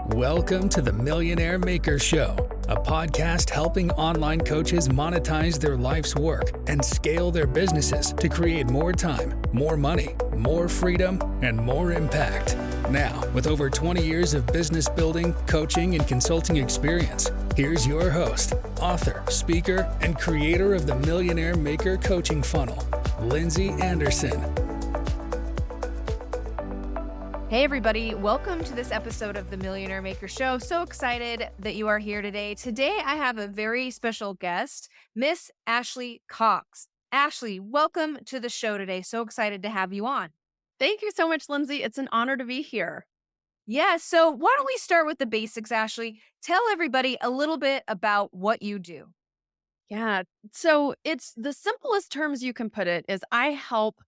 Welcome to the Millionaire Maker Show, a podcast helping online coaches monetize their life's work and scale their businesses to create more time, more money, more freedom, and more impact. Now, with over 20 years of business building, coaching, and consulting experience, here's your host, author, speaker, and creator of the Millionaire Maker Coaching Funnel, Lindsay Anderson. Hey everybody, welcome to this episode of the Millionaire Maker Show. So excited that you are here today. Today I have a very special guest, Miss Ashley Cox. Ashley, welcome to the show today. So excited to have you on. Thank you so much, Lindsay. It's an honor to be here. Yeah, so why don't we start with the basics, Ashley? Tell everybody a little bit about what you do. Yeah. So it's the simplest terms you can put it is I help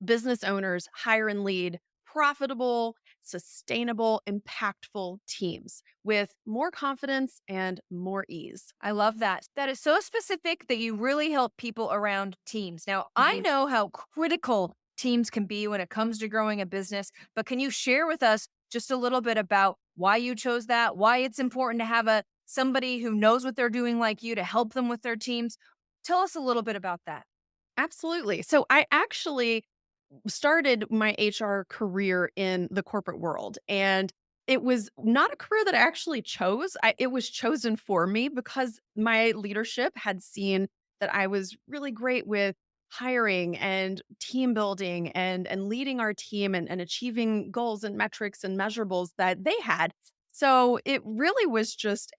business owners hire and lead profitable, sustainable, impactful teams with more confidence and more ease. I love that. That is so specific that you really help people around teams. Now, I know how critical teams can be when it comes to growing a business, but can you share with us just a little bit about why you chose that, why it's important to have somebody who knows what they're doing like you to help them with their teams? Tell us a little bit about that. Absolutely. So I actually started my HR career in the corporate world. And it was not a career that I actually chose. It was chosen for me because my leadership had seen that I was really great with hiring and team building and leading our team and achieving goals and metrics and measurables that they had. So it really was just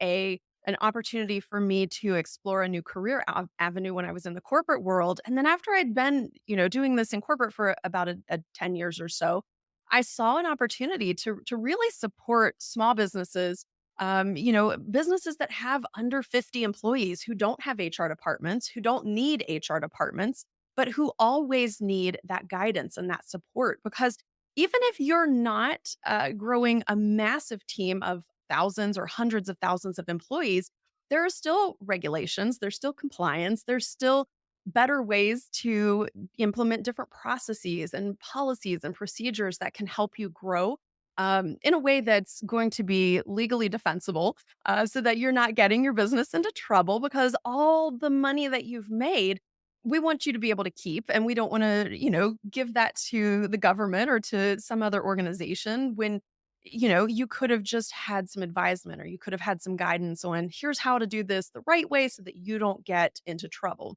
an opportunity for me to explore a new career avenue when I was in the corporate world. And then after I'd been, doing this in corporate for about a 10 years or so, I saw an opportunity to really support small businesses, businesses that have under 50 employees who don't have HR departments, who don't need HR departments, but who always need that guidance and that support. Because even if you're not growing a massive team of thousands or hundreds of thousands of employees, there are still regulations, there's still compliance, there's still better ways to implement different processes and policies and procedures that can help you grow in a way that's going to be legally defensible so that you're not getting your business into trouble because all the money that you've made, we want you to be able to keep. And we don't want to, give that to the government or to some other organization when you could have just had some advisement or you could have had some guidance on here's how to do this the right way so that you don't get into trouble.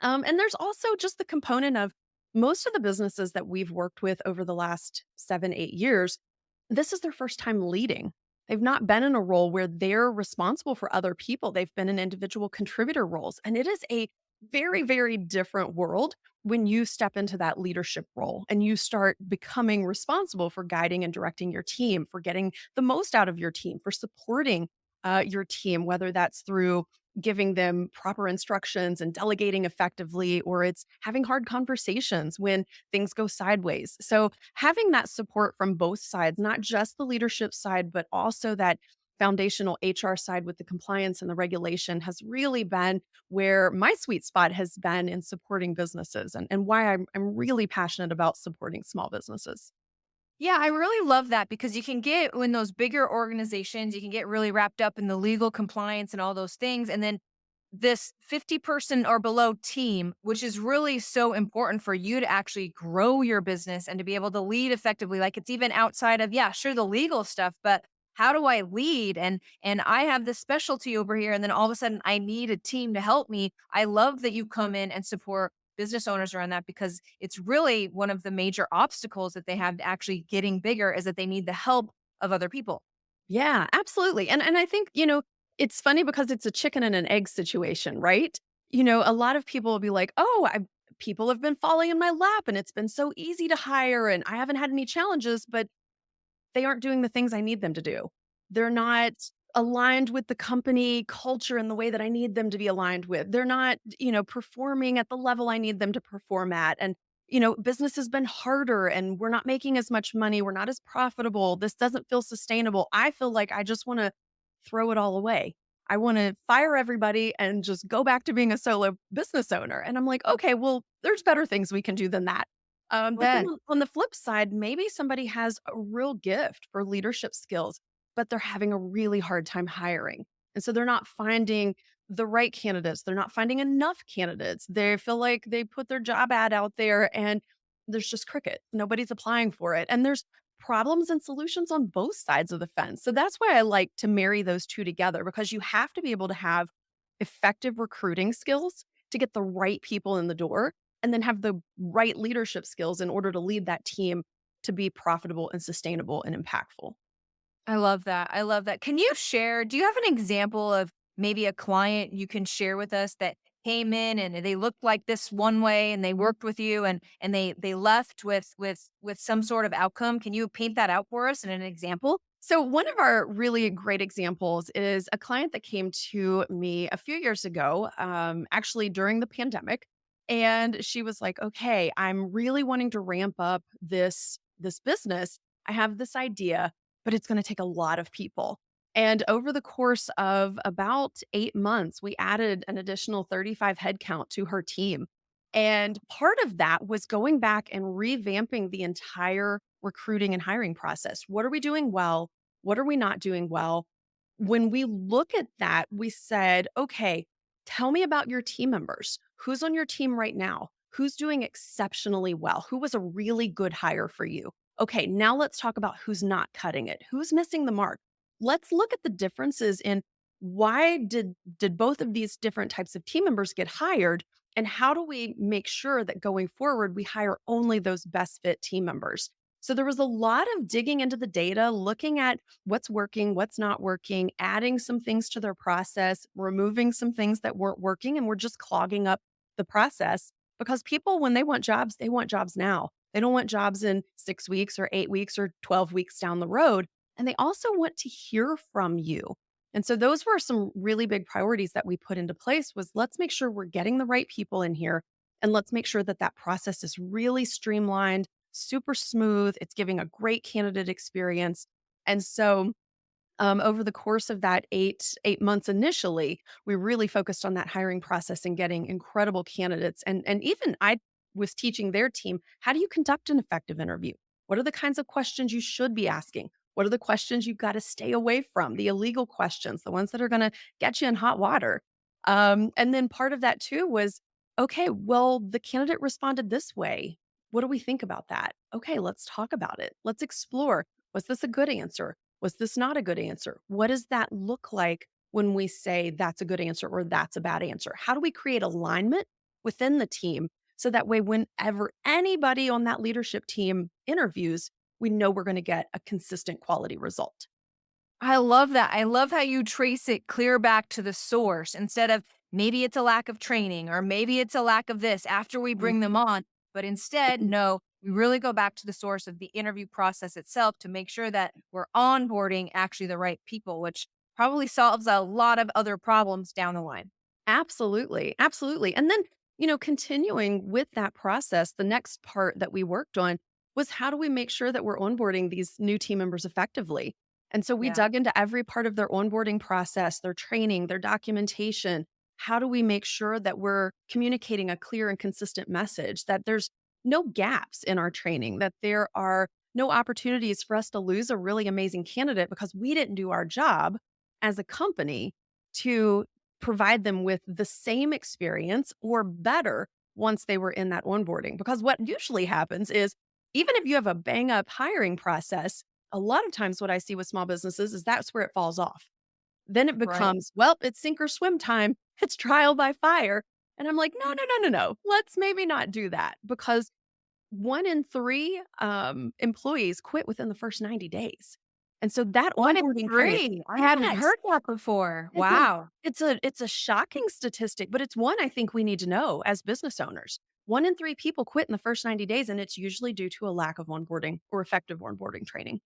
And there's also just the component of most of the businesses that we've worked with over the last 7, 8 years. This is their first time leading. They've not been in a role where they're responsible for other people. They've been in individual contributor roles. And it is a very, very different world when you step into that leadership role and you start becoming responsible for guiding and directing your team, for getting the most out of your team, for supporting your team, whether that's through giving them proper instructions and delegating effectively, or it's having hard conversations when things go sideways. So having that support from both sides, not just the leadership side, but also that foundational HR side with the compliance and the regulation has really been where my sweet spot has been in supporting businesses and why I'm really passionate about supporting small businesses. Yeah, I really love that because you can get in those bigger organizations, you can get really wrapped up in the legal compliance and all those things. And then this 50-person or below team, which is really so important for you to actually grow your business and to be able to lead effectively. Like it's even outside of, yeah, sure, the legal stuff, but how do I lead? And I have this specialty over here, and then all of a sudden I need a team to help me. I love that you come in and support business owners around that because it's really one of the major obstacles that they have to actually getting bigger is that they need the help of other people. Yeah, absolutely. And I think, it's funny because it's a chicken and an egg situation, right? A lot of people will be like, "Oh, people have been falling in my lap and it's been so easy to hire and I haven't had any challenges," but they aren't doing the things I need them to do. They're not aligned with the company culture in the way that I need them to be aligned with. They're not, performing at the level I need them to perform at. And, business has been harder and we're not making as much money. We're not as profitable. This doesn't feel sustainable. I feel like I just want to throw it all away. I want to fire everybody and just go back to being a solo business owner. And I'm like, okay, well, there's better things we can do than that. But Yeah. then on the flip side, maybe somebody has a real gift for leadership skills. but they're having a really hard time hiring. And so they're not finding the right candidates. They're not finding enough candidates. They feel like they put their job ad out there and there's just cricket. Nobody's applying for it. And there's problems and solutions on both sides of the fence. So that's why I like to marry those two together, because you have to be able to have effective recruiting skills to get the right people in the door, and then have the right leadership skills in order to lead that team to be profitable and sustainable and impactful. I love that. I love that. Can you share, do you have an example of maybe a client you can share with us that came in and they looked like this one way and they worked with you and they left with some sort of outcome? Can you paint that out for us in an example? So, one of our really great examples is a client that came to me a few years ago, actually during the pandemic. And she was like, okay, I'm really wanting to ramp up this business. I have this idea, but it's going to take a lot of people. And over the course of about 8 months, we added an additional 35 headcount to her team. And part of that was going back and revamping the entire recruiting and hiring process. What are we doing well? What are we not doing well? When we look at that, we said, okay, tell me about your team members. Who's on your team right now? Who's doing exceptionally well? Who was a really good hire for you? Okay, now let's talk about who's not cutting it. Who's missing the mark? Let's look at the differences in why did both of these different types of team members get hired, and how do we make sure that going forward we hire only those best fit team members? So there was a lot of digging into the data, looking at what's working, what's not working, adding some things to their process, removing some things that weren't working and were just clogging up the process. Because people, when they want jobs now. They don't want jobs in 6 weeks or 8 weeks or 12 weeks down the road. And they also want to hear from you. And so those were some really big priorities that we put into place, was let's make sure we're getting the right people in here, and let's make sure that that process is really streamlined, super smooth. It's giving a great candidate experience. And so over the course of that eight months initially, we really focused on that hiring process and getting incredible candidates. And even I was teaching their team, how do you conduct an effective interview? What are the kinds of questions you should be asking? What are the questions you've got to stay away from? The illegal questions, the ones that are going to get you in hot water. And then part of that too was, okay, well, the candidate responded this way. What do we think about that? Okay, let's talk about it. Let's explore. Was this a good answer? Was this not a good answer? What does that look like when we say that's a good answer or that's a bad answer? How do we create alignment within the team so that way, whenever anybody on that leadership team interviews, we know we're going to get a consistent quality result? I love that. I love how you trace it clear back to the source instead of maybe it's a lack of training or maybe it's a lack of this after we bring them on. But instead, no, we really go back to the source of the interview process itself to make sure that we're onboarding actually the right people, which probably solves a lot of other problems down the line. Absolutely. Absolutely. And then, continuing with that process, the next part that we worked on was how do we make sure that we're onboarding these new team members effectively? And so we Yeah. dug into every part of their onboarding process, their training, their documentation. How do we make sure that we're communicating a clear and consistent message, that there's no gaps in our training, that there are no opportunities for us to lose a really amazing candidate because we didn't do our job as a company to provide them with the same experience or better once they were in that onboarding? Because what usually happens is, even if you have a bang up hiring process, a lot of times what I see with small businesses is that's where it falls off. Then it Right. becomes, well, it's sink or swim time. It's trial by fire. And I'm like, no, no, no, no, no. Let's maybe not do that, because 1 in 3 employees quit within the first 90 days. And so that One in onboarding period, three. I hadn't yes, heard that before. it's a Wow. it's a shocking statistic, but it's one I think we need to know as business owners. 1 in 3 people quit in the first 90 days, and it's usually due to a lack of onboarding or effective onboarding training.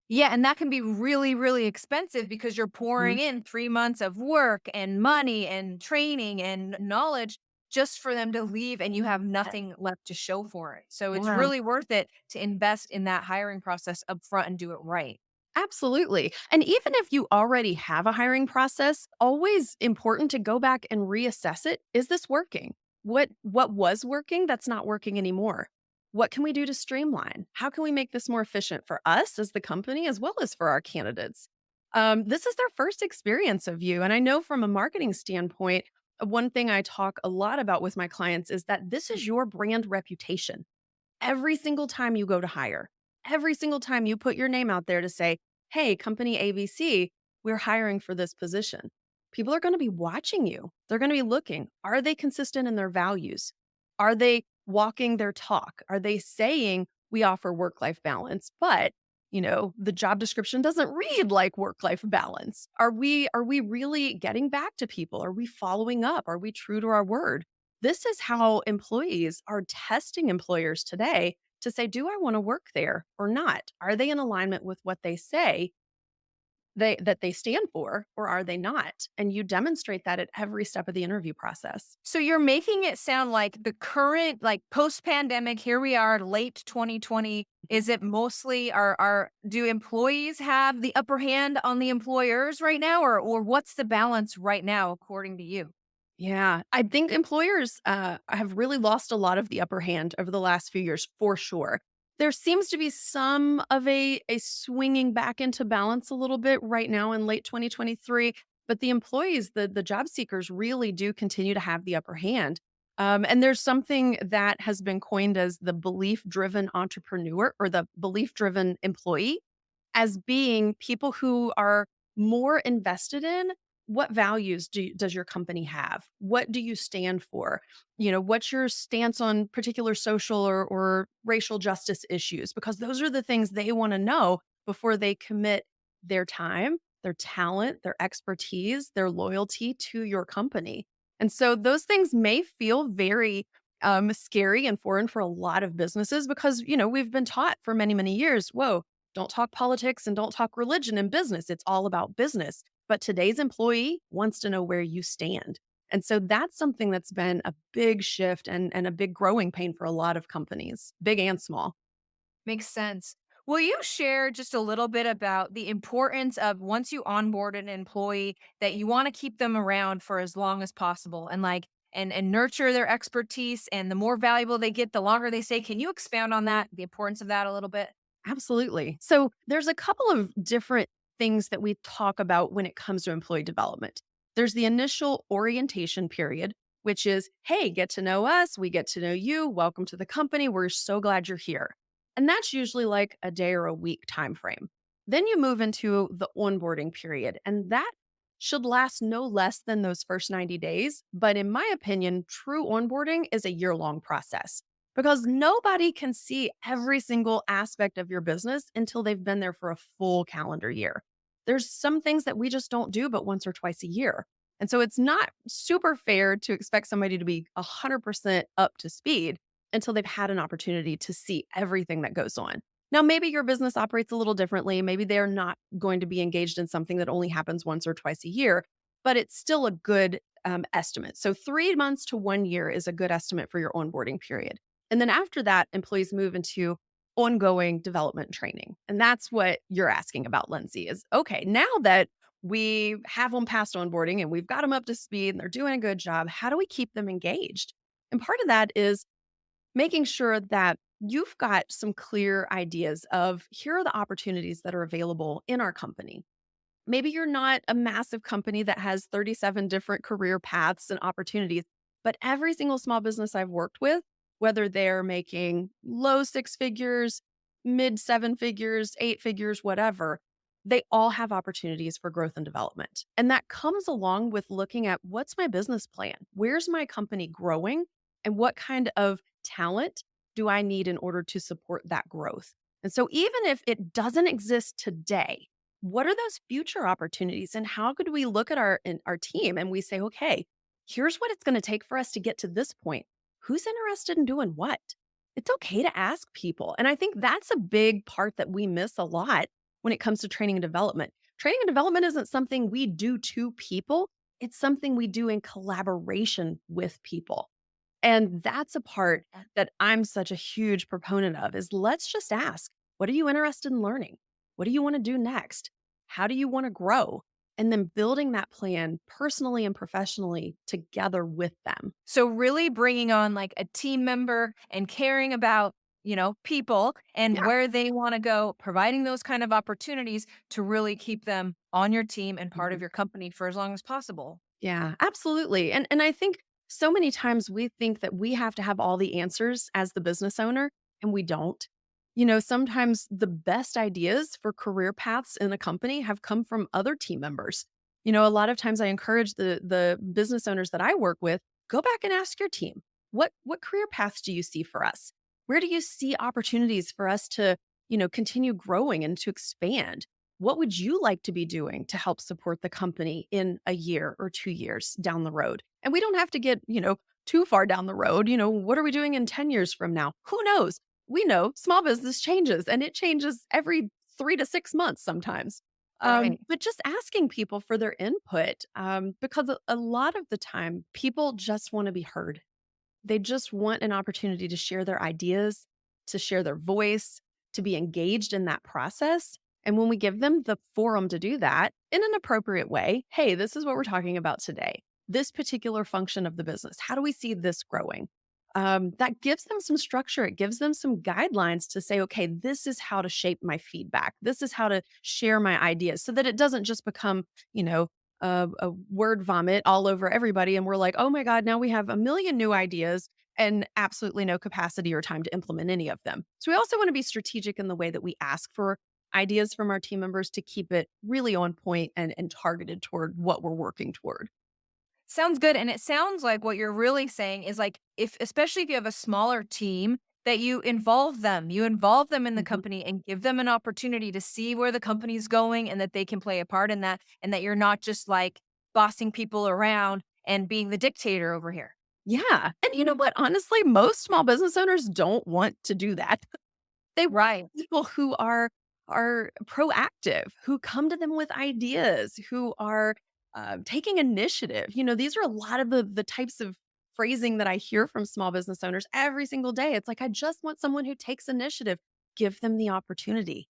Yeah, and that can be really, really expensive because you're Mhm. pouring in 3 months of work and money and training and knowledge just for them to leave and you have nothing left to show for it. So it's Yeah. really worth it to invest in that hiring process up front and do it right. Absolutely. And even if you already have a hiring process, always important to go back and reassess it. Is this working? What was working that's not working anymore? What can we do to streamline? How can we make this more efficient for us as the company as well as for our candidates? This is their first experience of you. And I know from a marketing standpoint, one thing I talk a lot about with my clients is that this is your brand reputation. Every single time you go to hire, every single time you put your name out there to say, hey, company ABC, we're hiring for this position. People are going to be watching you. They're going to be looking. Are they consistent in their values? Are they walking their talk? Are they saying we offer work life balance? But the job description doesn't read like work life balance. Are we really getting back to people? Are we following up? Are we true to our word? This is how employees are testing employers today to say, do I want to work there or not? Are they in alignment with what they say that they stand for, or are they not? And you demonstrate that at every step of the interview process. So you're making it sound like the current, like post-pandemic, here we are, late 2020. Is it mostly do employees have the upper hand on the employers right now, or what's the balance right now according to you? Yeah, I think employers have really lost a lot of the upper hand over the last few years, for sure. There seems to be some of a swinging back into balance a little bit right now in late 2023, but the employees, the job seekers, really do continue to have the upper hand. And there's something that has been coined as the belief-driven entrepreneur or the belief-driven employee, as being people who are more invested in what values does your company have? What do you stand for? What's your stance on particular social or racial justice issues? Because those are the things they want to know before they commit their time, their talent, their expertise, their loyalty to your company. And so those things may feel very scary and foreign for a lot of businesses because, we've been taught for many, many years, whoa, don't talk politics and don't talk religion in business. It's all about business. But today's employee wants to know where you stand. And so that's something that's been a big shift and a big growing pain for a lot of companies, big and small. Makes sense. Will you share just a little bit about the importance of once you onboard an employee that you want to keep them around for as long as possible and and nurture their expertise, and the more valuable they get, the longer they stay. Can you expound on that, the importance of that a little bit? Absolutely. So there's a couple of different things that we talk about when it comes to employee development. There's the initial orientation period, which is, hey, get to know us. We get to know you. Welcome to the company. We're so glad you're here. And that's usually like a day or a week time frame. Then you move into the onboarding period, and that should last no less than those first 90 days. But in my opinion, true onboarding is a year-long process because nobody can see every single aspect of your business until they've been there for a full calendar year. There's some things that we just don't do but once or twice a year. And so it's not super fair to expect somebody to be 100% up to speed until they've had an opportunity to see everything that goes on. Now, maybe your business operates a little differently. Maybe they're not going to be engaged in something that only happens once or twice a year, but it's still a good estimate. So 3 months to 1 year is a good estimate for your onboarding period. And then after that, employees move into ongoing development training. And that's what you're asking about, Lindsay, is okay, now that we have them past onboarding and we've got them up to speed and they're doing a good job, how do we keep them engaged? And part of that is making sure that you've got some clear ideas of here are the opportunities that are available in our company. Maybe you're not a massive company that has 37 different career paths and opportunities, but every single small business I've worked with, whether they're making low six figures, mid seven figures, eight figures, whatever, they all have opportunities for growth and development. And that comes along with looking at what's my business plan? Where's my company growing? And what kind of talent do I need in order to support that growth? And so, even if it doesn't exist today, what are those future opportunities and how could we look at our team and we say, okay, here's what it's going to take for us to get to this point. Who's interested in doing what? It's okay to ask people. And I think that's a big part that we miss a lot when it comes to training and development. Training and development isn't something we do to people, it's something we do in collaboration with people. And that's a part that I'm such a huge proponent of is let's just ask, what are you interested in learning? What do you want to do next? How do you want to grow? And then building that plan personally and professionally together with them. So really bringing on like a team member and caring about people and Yeah. where they want to go, providing those kind of opportunities to really keep them on your team and part Mhm. of your company for as long as possible. Yeah, absolutely. And I think so many times we think that we have to have all the answers as the business owner, and we don't. Sometimes the best ideas for career paths in a company have come from other team members. A lot of times I encourage the business owners that I work with, go back and ask your team, what career paths do you see for us? Where do you see opportunities for us to, continue growing and to expand? What would you like to be doing to help support the company in a year or 2 years down the road? And we don't have to get, too far down the road. What are we doing in 10 years from now? Who knows? We know small business changes and it changes every 3 to 6 months sometimes. Right. But just asking people for their input, because a lot of the time people just want to be heard. They just want an opportunity to share their ideas, to share their voice, to be engaged in that process. And when we give them the forum to do that in an appropriate way, hey, this is what we're talking about today. This particular function of the business. How do we see this growing? That gives them some structure. It gives them some guidelines to say, okay, this is how to shape my feedback. This is how to share my ideas so that it doesn't just become, a word vomit all over everybody. And we're like, oh my God, now we have a million new ideas and absolutely no capacity or time to implement any of them. So we also want to be strategic in the way that we ask for ideas from our team members to keep it really on point and targeted toward what we're working toward. Sounds good, and it sounds like what you're really saying is, like, if especially if you have a smaller team, that you involve them. You involve them in the Mhm. company and give them an opportunity to see where the company's going and that they can play a part in that, and that you're not just, like, bossing people around and being the dictator over here. Yeah. And you know what? Honestly, most small business owners don't want to do that. They want Right. people who are proactive, who come to them with ideas, who are, taking initiative. These are a lot of the types of phrasing that I hear from small business owners every single day. It's like, "I just want someone who takes initiative." Give them the opportunity,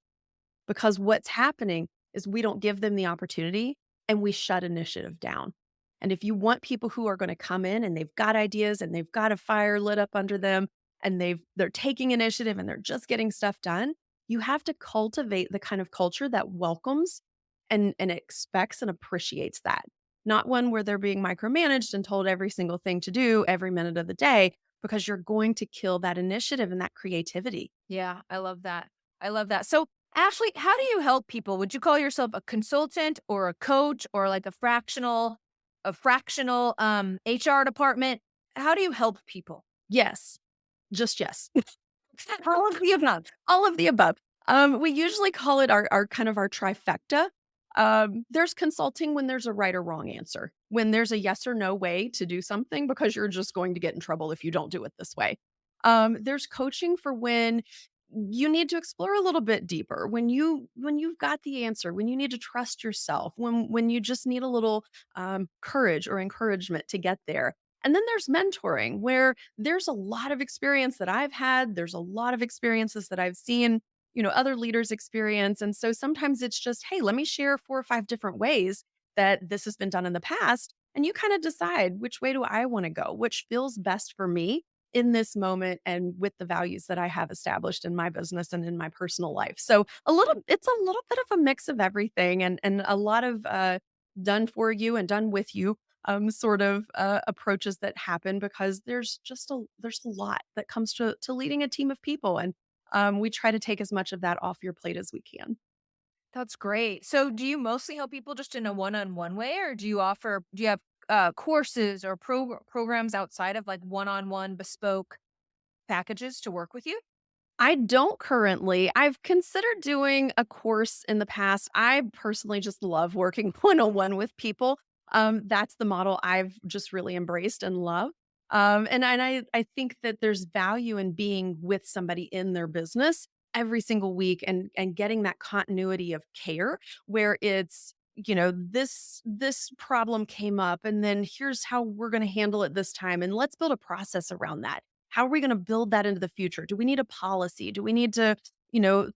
because what's happening is we don't give them the opportunity and we shut initiative down. And if you want people who are gonna come in and they've got ideas and they've got a fire lit up under them and they're taking initiative and they're just getting stuff done, you have to cultivate the kind of culture that welcomes and expects and appreciates that. Not one where they're being micromanaged and told every single thing to do every minute of the day, because you're going to kill that initiative and that creativity. Yeah, I love that. I love that. So, Ashley, how do you help people? Would you call yourself a consultant or a coach or like a fractional HR department? How do you help people? Yes, just yes. All of the above. All of the above. We usually call it our kind of our trifecta. There's consulting when there's a right or wrong answer, when there's a yes or no way to do something because you're just going to get in trouble if you don't do it this way. There's coaching for when you need to explore a little bit deeper, when you've got the answer, when you need to trust yourself, when you just need a little courage or encouragement to get there. And then there's mentoring, where there's a lot of experience that I've had. There's a lot of experiences that I've seen, other leaders experience. And so sometimes it's just, hey, let me share 4 or 5 different ways that this has been done in the past. And you kind of decide, which way do I want to go? Which feels best for me in this moment and with the values that I have established in my business and in my personal life. So it's a little bit of a mix of everything, and a lot of done for you and done with you sort of approaches that happen, because there's a lot that comes to leading a team of people, and we try to take as much of that off your plate as we can. That's great. So, do you mostly help people just in a one-on-one way, or do you have courses or programs outside of like one-on-one bespoke packages to work with you? I don't currently. I've considered doing a course in the past. I personally just love working one-on-one with people. That's the model I've just really embraced and love. And I think that there's value in being with somebody in their business every single week, and getting that continuity of care, where it's, this problem came up and then here's how we're going to handle it this time, and let's build a process around that. How are we gonna build that into the future? Do we need a policy? Do we need to,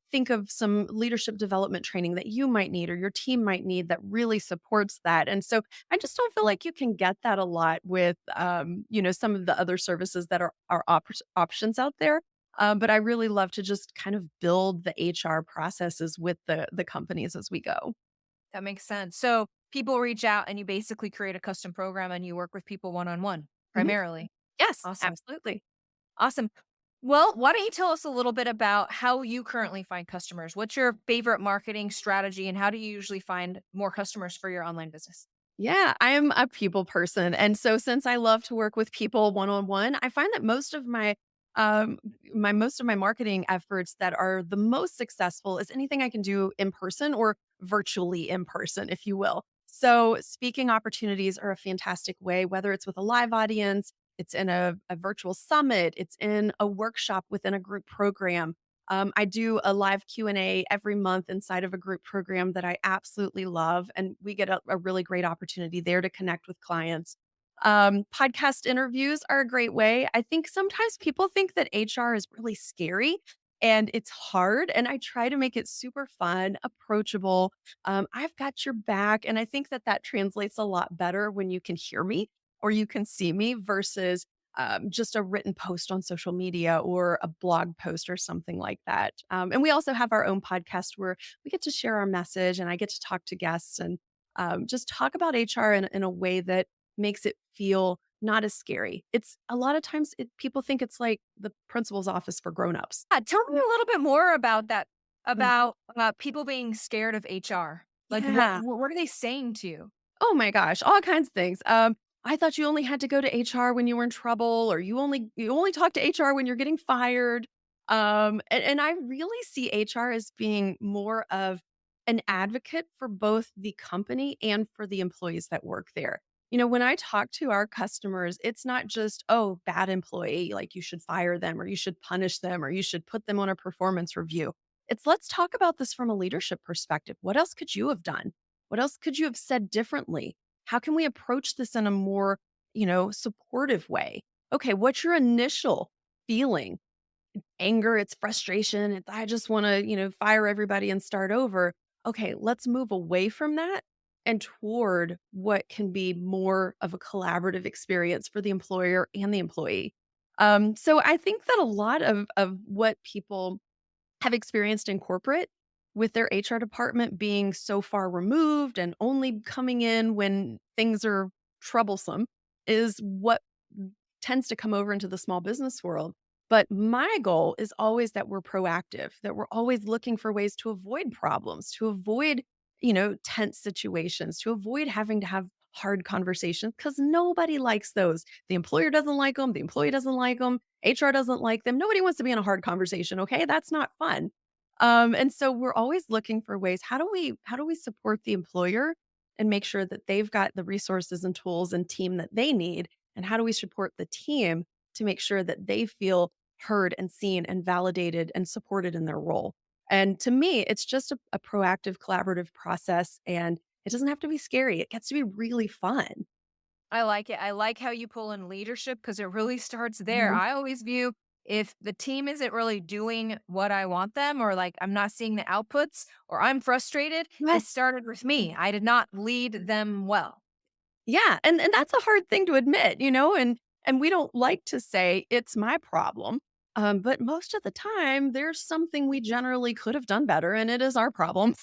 think of some leadership development training that you might need or your team might need that really supports that? And so I just don't feel like you can get that a lot with, some of the other services that are options out there. But I really love to just kind of build the HR processes with the companies as we go. That makes sense. So people reach out and you basically create a custom program and you work with people one on one Mhm. primarily. Yes, Awesome. absolutely. Awesome. Well, why don't you tell us a little bit about how you currently find customers? What's your favorite marketing strategy and how do you usually find more customers for your online business? Yeah, I am a people person. And so since I love to work with people one-on-one, I find that um most of my marketing efforts that are the most successful is anything I can do in person or virtually in person, if you will. So speaking opportunities are a fantastic way, whether it's with a live audience, it's in a virtual summit, it's in a workshop within a group program. I do a live Q&A every month inside of a group program that I absolutely love, and we get a really great opportunity there to connect with clients. Podcast interviews are a great way. I think sometimes people think that HR is really scary and it's hard, and I try to make it super fun, approachable. I've got your back, and I think that that translates a lot better when you can hear me or you can see me versus just a written post on social media or a blog post or something like that. And we also have our own podcast where we get to share our message and I get to talk to guests and just talk about HR in a way that makes it feel not as scary. It's a lot of times people think it's like the principal's office for grown-ups. Tell me a little bit more about that, Mm. about people being scared of HR. Like, Yeah. what are they saying to you? Oh my gosh, all kinds of things. I thought you only had to go to HR when you were in trouble, or you only talk to HR when you're getting fired. And I really see HR as being more of an advocate for both the company and for the employees that work there. When I talk to our customers, it's not just, oh, bad employee, like you should fire them or you should punish them or you should put them on a performance review. It's let's talk about this from a leadership perspective. What else could you have done? What else could you have said differently? How can we approach this in a more, supportive way? Okay, what's your initial feeling? Anger, it's frustration, it's I just want to, fire everybody and start over. Okay, let's move away from that and toward what can be more of a collaborative experience for the employer and the employee. So I think that a lot of what people have experienced in corporate with their HR department being so far removed and only coming in when things are troublesome is what tends to come over into the small business world. But my goal is always that we're proactive, that we're always looking for ways to avoid problems, to avoid, tense situations, to avoid having to have hard conversations because nobody likes those. The employer doesn't like them, the employee doesn't like them, HR doesn't like them. Nobody wants to be in a hard conversation, okay? That's not fun. And so we're always looking for ways. How do we support the employer and make sure that they've got the resources and tools and team that they need? And how do we support the team to make sure that they feel heard and seen and validated and supported in their role? And to me, it's just a proactive, collaborative process. And it doesn't have to be scary. It gets to be really fun. I like it. I like how you pull in leadership because it really starts there. Mhm. I always view if the team isn't really doing what I want them, or like I'm not seeing the outputs, or I'm frustrated, it Yes. started with me. I did not lead them well. Yeah, and that's a hard thing to admit, and we don't like to say it's my problem. But most of the time there's something we generally could have done better and it is our problem.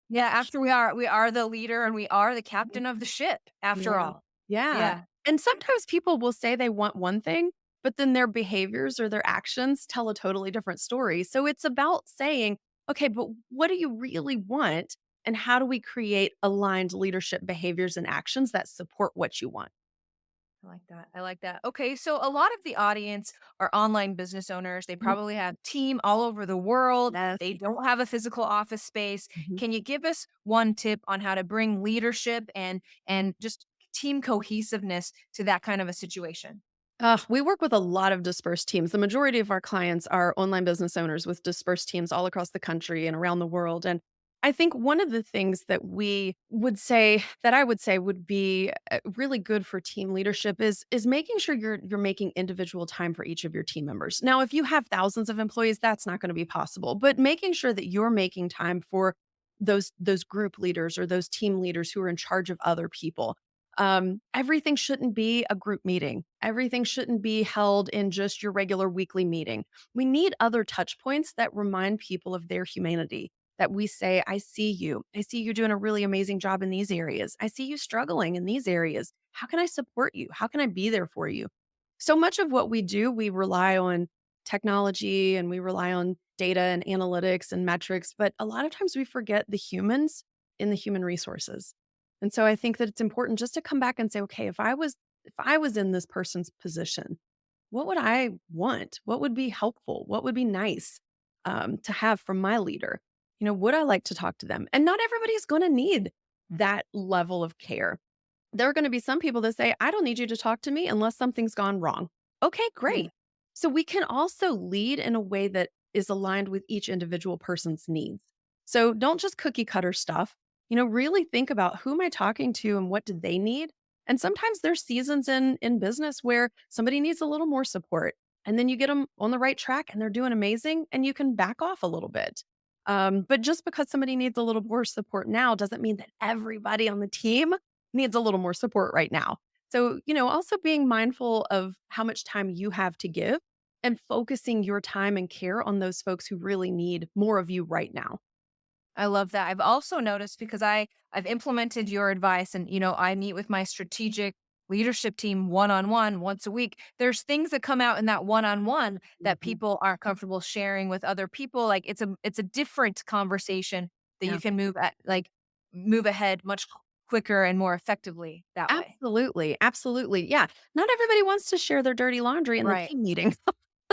Yeah, after we are the leader and we are the captain of the ship after Yeah. all. Yeah. Yeah. And sometimes people will say they want one thing, but then their behaviors or their actions tell a totally different story. So it's about saying, okay, but what do you really want? And how do we create aligned leadership behaviors and actions that support what you want? I like that. I like that. Okay, so a lot of the audience are online business owners. They Mhm. probably have team all over the world. Yes. They don't have a physical office space. Mhm. Can you give us one tip on how to bring leadership and just team cohesiveness to that kind of a situation? We work with a lot of dispersed teams. The majority of our clients are online business owners with dispersed teams all across the country and around the world. And I think one of the things that I would say would be really good for team leadership is making sure you're making individual time for each of your team members. Now, if you have thousands of employees, that's not going to be possible. But making sure that you're making time for those group leaders or those team leaders who are in charge of other people. Everything shouldn't be a group meeting. Everything shouldn't be held in just your regular weekly meeting. We need other touch points that remind people of their humanity. That we say, I see you. I see you doing a really amazing job in these areas. I see you struggling in these areas. How can I support you? How can I be there for you? So much of what we do, we rely on technology and we rely on data and analytics and metrics, but a lot of times we forget the humans in the human resources. And so I think that it's important just to come back and say, okay, if I was in this person's position, what would I want? What would be helpful? What would be nice to have from my leader? Would I like to talk to them? And not everybody's going to need that level of care. There are going to be some people that say, I don't need you to talk to me unless something's gone wrong. Okay, Mhm. great. So we can also lead in a way that is aligned with each individual person's needs. So don't just cookie cutter stuff. Really think about who am I talking to and what do they need? And sometimes there's seasons in business where somebody needs a little more support. And then you get them on the right track and they're doing amazing and you can back off a little bit. But just because somebody needs a little more support now doesn't mean that everybody on the team needs a little more support right now. So, also being mindful of how much time you have to give and focusing your time and care on those folks who really need more of you right now. I love that. I've also noticed because I've implemented your advice and I meet with my strategic leadership team one-on-one once a week. There's things that come out in that one-on-one that Mhm. people aren't comfortable sharing with other people. Like it's a different conversation that Yeah. you can move ahead much quicker and more effectively that way. Absolutely. Absolutely. Yeah. Not everybody wants to share their dirty laundry in the Right. team meeting.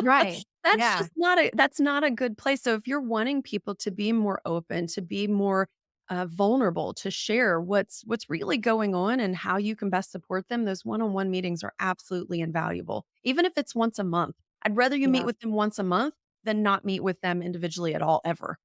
Right. That's Yeah. just not a good place. So if you're wanting people to be more open, to be more vulnerable, to share what's really going on and how you can best support them, those one-on-one meetings are absolutely invaluable. Even if it's once a month, I'd rather you meet Yeah. with them once a month than not meet with them individually at all ever.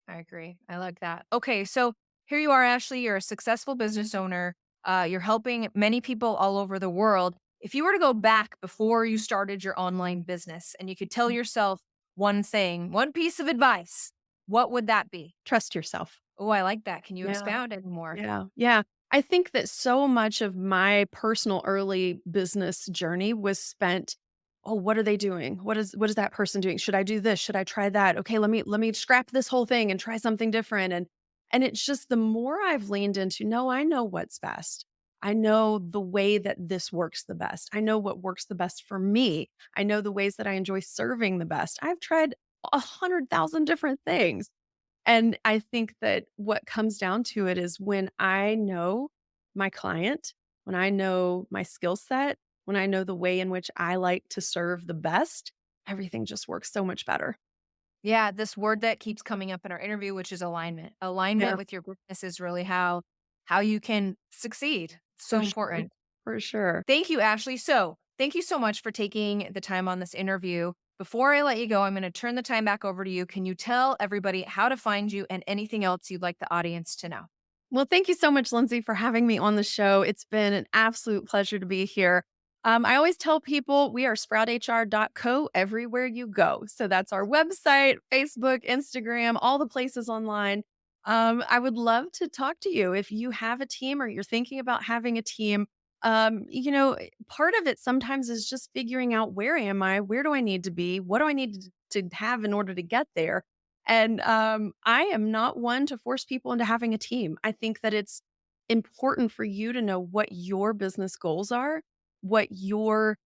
I agree. I like that. Okay, so here you are, Ashley. You're a successful business owner. You're helping many people all over the world. If you were to go back before you started your online business and you could tell yourself one thing, one piece of advice, what would that be? Trust yourself. Oh, I like that. Can you Yeah. expound any more? Yeah, yeah. I think that so much of my personal early business journey was spent, "Oh, what are they doing? What is that person doing? Should I do this? Should I try that? Okay, let me scrap this whole thing and try something different." And it's just the more I've leaned into, "No, I know what's best. I know the way that this works the best. I know what works the best for me. I know the ways that I enjoy serving the best. I've tried 100,000 different things." And I think that what comes down to it is when I know my client, when I know my skill set, when I know the way in which I like to serve the best, everything just works so much better. Yeah, this word that keeps coming up in our interview, which is alignment. Alignment Yeah, with your business is really how you can succeed. So for sure. important. For sure. Thank you, Ashley. So, thank you so much for taking the time on this interview. Before I let you go, I'm going to turn the time back over to you. Can you tell everybody how to find you and anything else you'd like the audience to know? Well, thank you so much, Lindsay, for having me on the show. It's been an absolute pleasure to be here. I always tell people we are SproutHR.co everywhere you go. So that's our website, Facebook, Instagram, all the places online. I would love to talk to you if you have a team or you're thinking about having a team. Part of it sometimes is just figuring out where am I? Where do I need to be? What do I need to have in order to get there? And I am not one to force people into having a team. I think that it's important for you to know what your business goals are, what your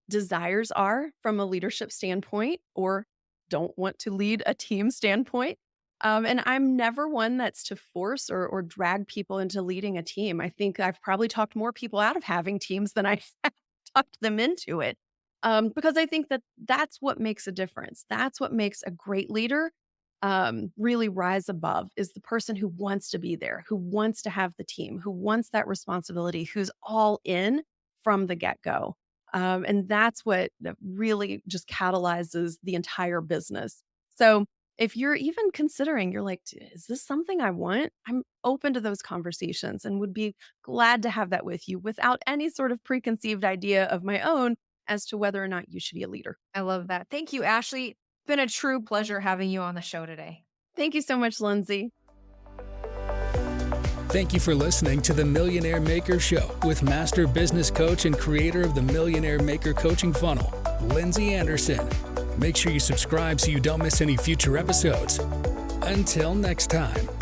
desires are from a leadership standpoint, or don't want to lead a team standpoint. And I'm never one that's to force or drag people into leading a team. I think I've probably talked more people out of having teams than I have talked them into it. Because I think that that's what makes a difference. That's what makes a great leader really rise above is the person who wants to be there, who wants to have the team, who wants that responsibility, who's all in from the get go. And that's what that really just catalyzes the entire business. So if you're even considering, you're like, is this something I want? I'm open to those conversations and would be glad to have that with you without any sort of preconceived idea of my own as to whether or not you should be a leader. I love that. Thank you, Ashley. It's been a true pleasure having you on the show today. Thank you so much, Lindsay. Thank you for listening to the Millionaire Maker Show with master business coach and creator of the Millionaire Maker Coaching Funnel, Lindsay Anderson. Make sure you subscribe so you don't miss any future episodes. Until next time.